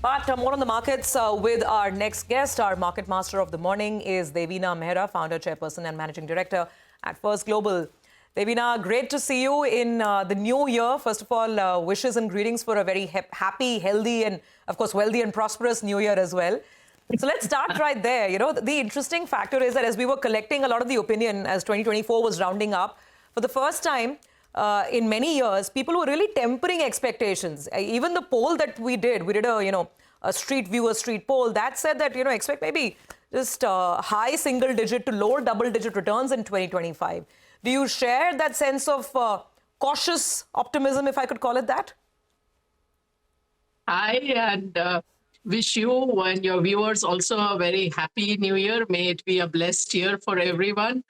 But more on the markets with our next guest. Our market master of the morning is Devina Mehra, founder, chairperson and managing director at First Global. Devina, great to see you in the new year. First of all, wishes and greetings for a very happy, healthy and, of course, wealthy and prosperous new year as well. So let's start right there. You know, the interesting factor is that as we were collecting a lot of the opinion as 2024 was rounding up, for the first time in many years, people were really tempering expectations. Even the poll that we did a street viewer street poll that said that, expect maybe just high single digit to low double digit returns in 2025. Do you share that sense of cautious optimism, if I could call it that? Hi, and wish you and your viewers also a very happy new year. May it be a blessed year for everyone.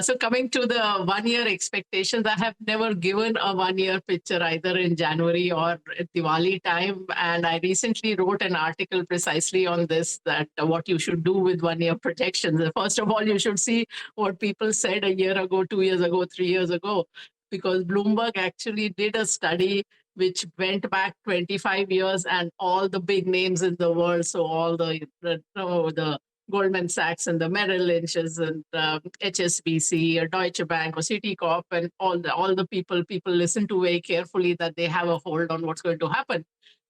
So coming to the 1 year expectations, I have never given a 1 year picture either in January or at Diwali time. And I recently wrote an article precisely on this, that what you should do with 1 year projections. First of all, you should see what people said a year ago, 2 years ago, 3 years ago, because Bloomberg actually did a study which went back 25 years and all the big names in the world. So all the Goldman Sachs and the Merrill Lynch's and HSBC or Deutsche Bank or Citicorp and all the people listen to very carefully that they have a hold on what's going to happen.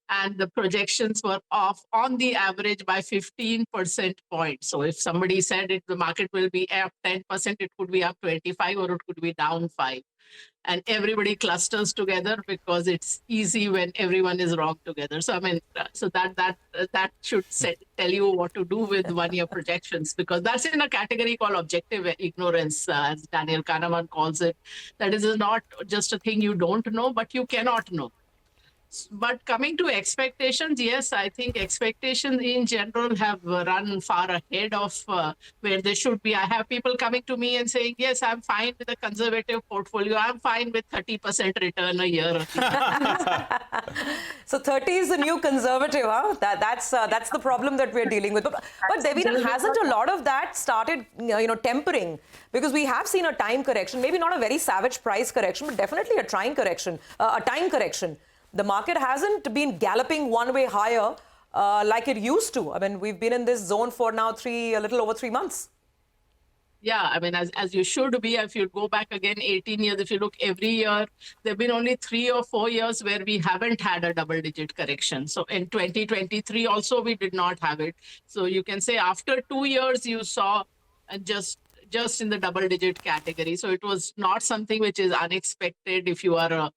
And the projections were off on the average by 15% points. So if somebody said the market will be up 10%, it could be up 25 or it could be down 5. And everybody clusters together because it's easy when everyone is wrong together. So I mean, so that should tell you what to do with 1 year projections, because that's in a category called objective ignorance, as Daniel Kahneman calls it. That is not just a thing you don't know, but you cannot know. But coming to expectations, yes, I think expectations in general have run far ahead of where they should be. I have people coming to me and saying, yes, I'm fine with a conservative portfolio. I'm fine with 30% return a year. So 30 is the new conservative, huh? That's the problem that we're dealing with. But Devina, hasn't a lot of that started, tempering? Because we have seen a time correction, maybe not a very savage price correction, but definitely a time correction. The market hasn't been galloping one way higher like it used to. I mean, we've been in this zone for now a little over 3 months. Yeah, I mean, as you should be. If you go back again 18 years, if you look every year, there have been only 3 or 4 years where we haven't had a double-digit correction. So in 2023 also, we did not have it. So you can say after 2 years, you saw just in the double-digit category. So it was not something which is unexpected if you are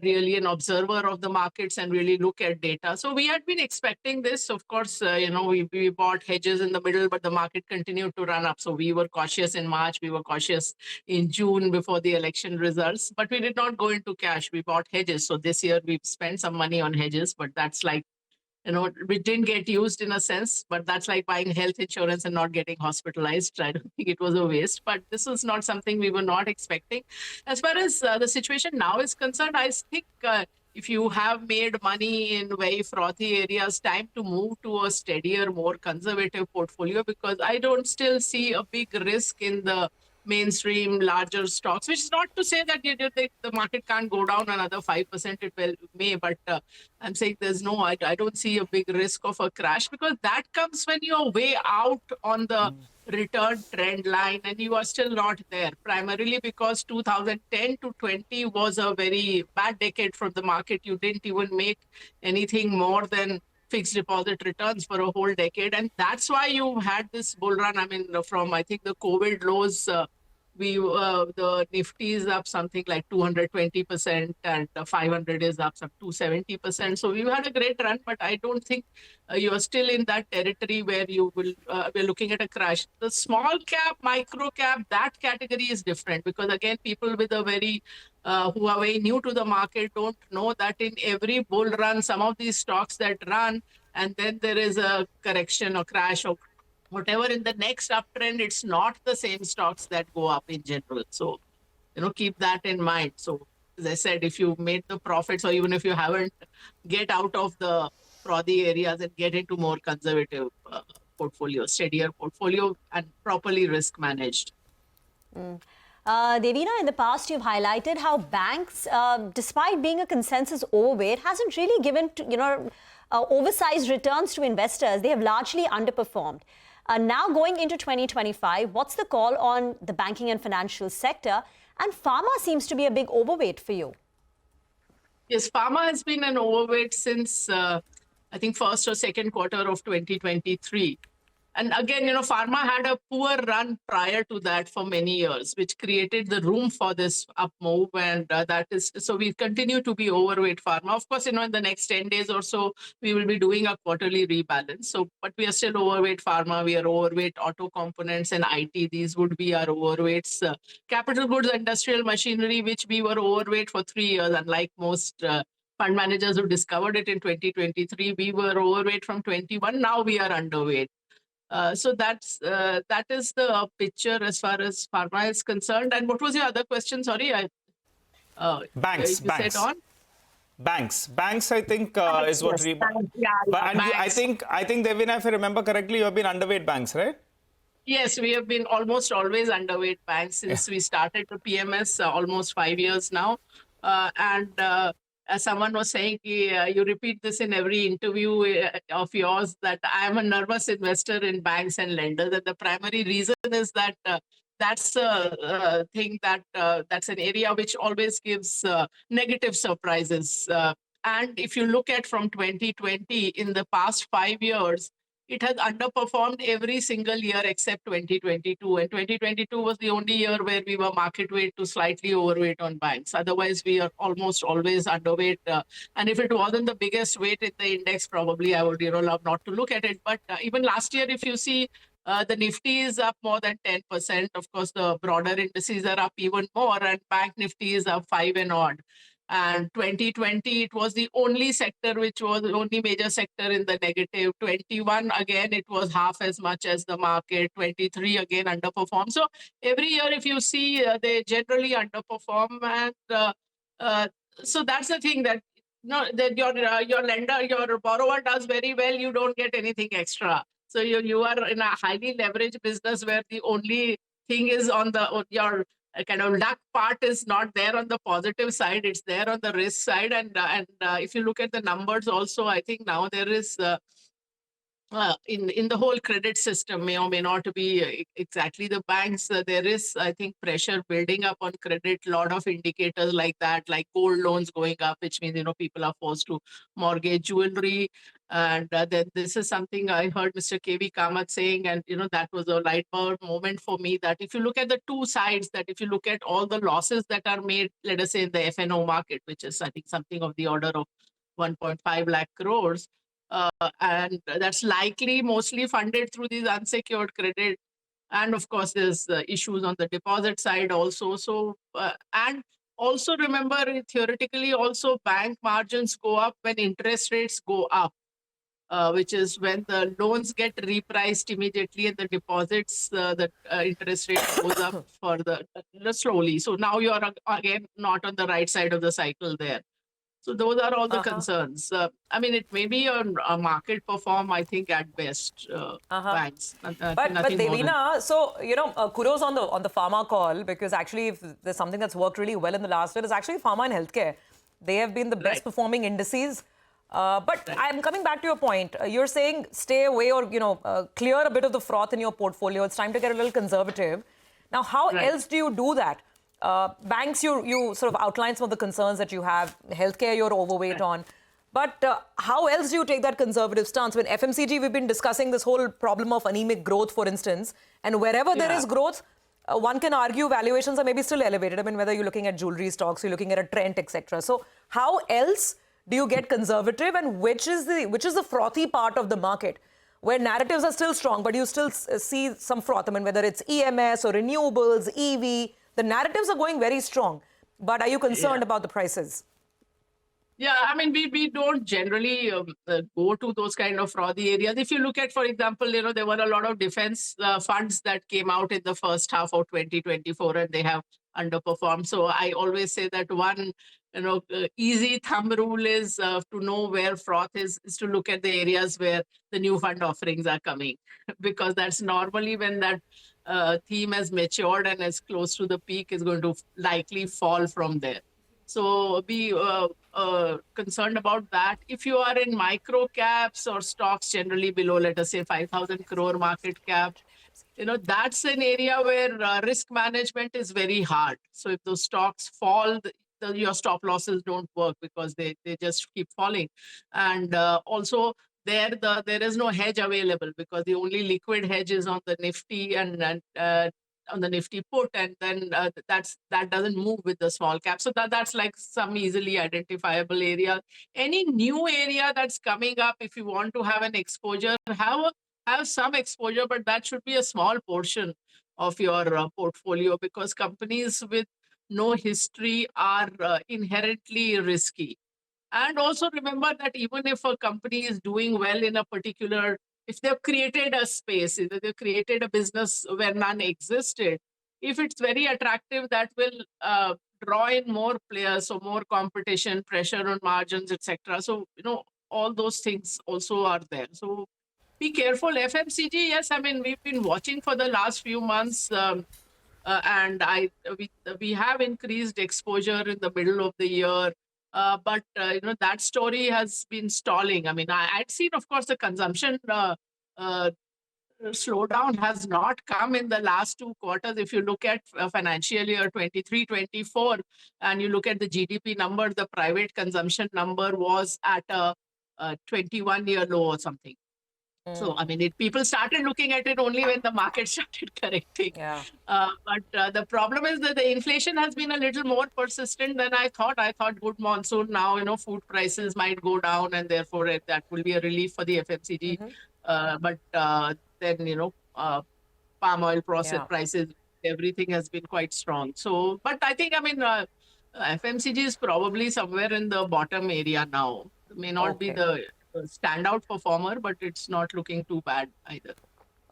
really an observer of the markets and really look at data. So we had been expecting this. Of course, we bought hedges in the middle, but the market continued to run up. So we were cautious in March. We were cautious in June before the election results, but we did not go into cash. We bought hedges. So this year we've spent some money on hedges, but that's like, we didn't get used in a sense, but that's like buying health insurance and not getting hospitalized. I don't think it was a waste, but this was not something we were not expecting. As far as the situation now is concerned, I think if you have made money in very frothy areas, time to move to a steadier, more conservative portfolio, because I don't still see a big risk in the mainstream larger stocks, which is not to say that the market can't go down another 5%. It may, but I'm saying I don't see a big risk of a crash, because that comes when you're way out on the return trend line and you are still not there, primarily because 2010 to 20 was a very bad decade for the market. You didn't even make anything more than fixed deposit returns for a whole decade. And that's why you had this bull run. I mean, from, I think, the COVID lows, the Nifty is up something like 220% and the 500 is up some 270%. So we've had a great run, but I don't think you are still in that territory where you will we're looking at a crash. The small cap, micro cap, that category is different, because again, people with a very who are very new to the market don't know that in every bull run, some of these stocks that run and then there is a correction or crash or whatever in the next uptrend, it's not the same stocks that go up in general. So, keep that in mind. So, as I said, if you made the profits, or even if you haven't, get out of the frothy areas and get into more conservative portfolio, steadier portfolio, and properly risk managed. Devina, in the past, you've highlighted how banks, despite being a consensus overweight, hasn't really given oversized returns to investors, they have largely underperformed. Now going into 2025, what's the call on the banking and financial sector? And pharma seems to be a big overweight for you. Yes, pharma has been an overweight since, I think, first or second quarter of 2023. And again, pharma had a poor run prior to that for many years, which created the room for this up move. And so we continue to be overweight pharma. Of course, in the next 10 days or so, we will be doing a quarterly rebalance. So, but we are still overweight pharma. We are overweight auto components and IT. These would be our overweights. Capital goods, industrial machinery, which we were overweight for 3 years, unlike most fund managers who discovered it in 2023. We were overweight from 21. Now we are underweight. So that is the picture as far as pharma is concerned. And what was your other question? Sorry, Banks. Said on Banks, I think, is what we. Yeah, And I banks. think Devina, if I remember correctly, you have been underweight banks, right? Yes, we have been almost always underweight banks since we started the PMS almost 5 years now. As someone was saying, you repeat this in every interview of yours, that I am a nervous investor in banks and lenders. And the primary reason is that that's a thing that's an area which always gives negative surprises. And if you look at from 2020, in the past 5 years, it has underperformed every single year except 2022. And 2022 was the only year where we were market weight to slightly overweight on banks. Otherwise, we are almost always underweight. And if it wasn't the biggest weight in the index, probably I would love not to look at it. But even last year, if you see, the Nifty is up more than 10%. Of course, the broader indices are up even more, and Bank Nifty is up 5 and odd. And 2020, it was the only sector which was the only major sector in the negative. 21, again, it was half as much as the market. 23, again, underperformed. So every year, if you see, they generally underperform. And so that's the thing, that that your lender, your borrower does very well, you don't get anything extra. So you are in a highly leveraged business where the only thing is on your kind of luck part is not there on the positive side, it's there on the risk side. And if you look at the numbers also, I think now there is in the whole credit system, may or may not be exactly the banks, there is, I think, pressure building up on credit. A lot of indicators like that, like gold loans going up, which means people are forced to mortgage jewelry. And then this is something I heard Mr. K.V. Kamath saying, and that was a light bulb moment for me, that if you look at the two sides, that if you look at all the losses that are made, let us say in the FNO market, which is, I think, something of the order of 1.5 lakh crores, and that's likely mostly funded through these unsecured credit. And of course, there's issues on the deposit side also. So, and also remember, theoretically, also bank margins go up when interest rates go up, which is when the loans get repriced immediately and the deposits, the interest rate goes up for the slowly. So now you're again not on the right side of the cycle there. So those are all the concerns. I mean, it may be a market perform, I think, at best, banks. But Devina, so, kudos on the pharma call, because actually if there's something that's worked really well in the last year, is actually pharma and healthcare. They have been the best performing indices. But I'm coming back to your point. You're saying stay away or, clear a bit of the froth in your portfolio. It's time to get a little conservative. Now, how else do you do that? Banks, you sort of outline some of the concerns that you have. Healthcare, you're overweight on. But how else do you take that conservative stance? When FMCG, we've been discussing this whole problem of anemic growth, for instance. And wherever there is growth, one can argue valuations are maybe still elevated. I mean, whether you're looking at jewelry stocks, you're looking at a Trent, etc. So how else do you get conservative, and which is the frothy part of the market where narratives are still strong, but you still see some froth? I mean, whether it's EMS or renewables, EV, the narratives are going very strong. But are you concerned about the prices? Yeah, I mean, we don't generally go to those kind of frothy areas. If you look at, for example, there were a lot of defense funds that came out in the first half of 2024, and they have underperformed. So I always say that one, easy thumb rule is to know where froth is to look at the areas where the new fund offerings are coming, because that's normally when that theme has matured and is close to the peak, is going to likely fall from there. So be concerned about that. If you are in micro caps or stocks generally below, let us say 5,000 crore market cap, that's an area where risk management is very hard. So if those stocks fall, your stop losses don't work because they just keep falling. And also there is no hedge available because the only liquid hedge is on the Nifty and on the Nifty put, and then that doesn't move with the small cap. So that's like some easily identifiable area. Any new area that's coming up, if you want to have an exposure, have some exposure, but that should be a small portion of your portfolio because companies with no history are inherently risky. And also remember that even if a company is doing well in a particular, if they've created a space, if they've created a business where none existed, if it's very attractive, that will draw in more players, so more competition, pressure on margins, etc. So, all those things also are there. So be careful. FMCG, yes, I mean, we've been watching for the last few months. And we have increased exposure in the middle of the year. But that story has been stalling. I mean, I'd seen, of course, the consumption slowdown has not come in the last 2 quarters. If you look at financial year 23-24, and you look at the GDP number, the private consumption number was at a 21-year low or something. So, I mean, people started looking at it only when the market started correcting. Yeah. But the problem is that the inflation has been a little more persistent than I thought. I thought good monsoon now, food prices might go down and therefore that will be a relief for the FMCG. But then, palm oil prices, everything has been quite strong. So, but I think, I mean, FMCG is probably somewhere in the bottom area now. It may not be the standout performer, but it's not looking too bad either.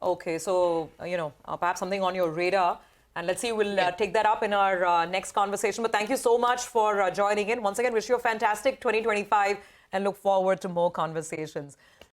Okay, so, perhaps something on your radar. And let's see, we'll take that up in our next conversation. But thank you so much for joining in. Once again, wish you a fantastic 2025 and look forward to more conversations.